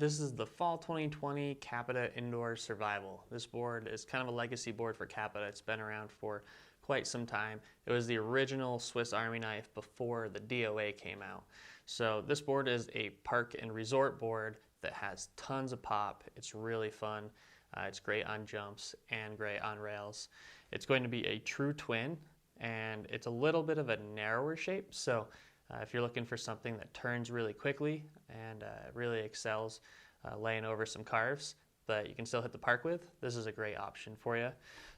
This is the Fall 2020 Capita Indoor Survival. This board is kind of a legacy board for Capita. It's been around for quite some time. It was the original Swiss Army knife before the DOA came out. So this board is a park and resort board that has tons of pop. It's really fun. It's great on jumps and great on rails. It's going to be a true twin, and it's a little bit of a narrower shape. So if you're looking for something that turns really quickly and really excels laying over some carves, but you can still hit the park with, this is a great option for you.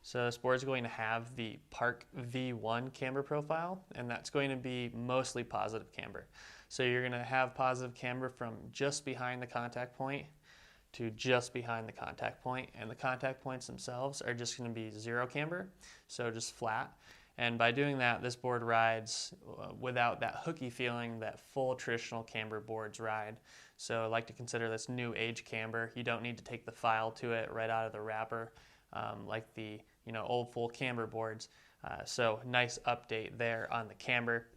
So this board is going to have the Park V1 camber profile, and that's going to be mostly positive camber. So you're going to have positive camber from just behind the contact point to just behind the contact point, and the contact points themselves are just going to be zero camber, so just flat. And by doing that, this board rides without that hooky feeling that full traditional camber boards ride. So I like to consider this new age camber. You don't need to take the file to it right out of the wrapper like the old full camber boards. So nice update there on the camber.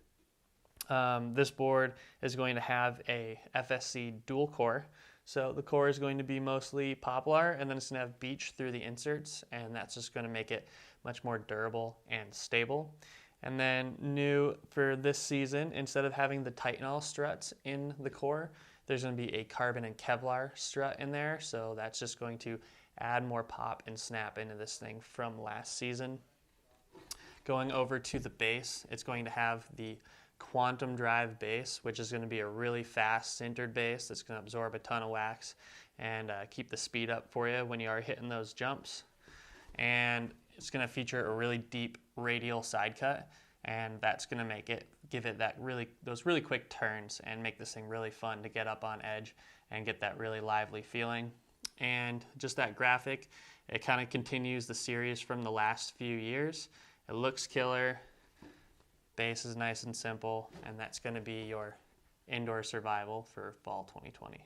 This board is going to have a FSC dual core. So the core is going to be mostly poplar, and then it's going to have beech through the inserts, and that's just going to make it much more durable and stable. And then new for this season, instead of having the Titanol struts in the core, there's going to be a carbon and Kevlar strut in there. So that's just going to add more pop and snap into this thing from last season. Going over to the base, it's going to have the Quantum Drive base, which is going to be a really fast sintered base that's going to absorb a ton of wax and keep the speed up for you when you are hitting those jumps. And it's going to feature a really deep radial side cut, and that's going to give it those really quick turns and make this thing really fun to get up on edge and get that really lively feeling. And just that graphic, it kind of continues the series from the last few years. It looks killer. Base is nice and simple, and that's going to be your indoor survival for fall 2020.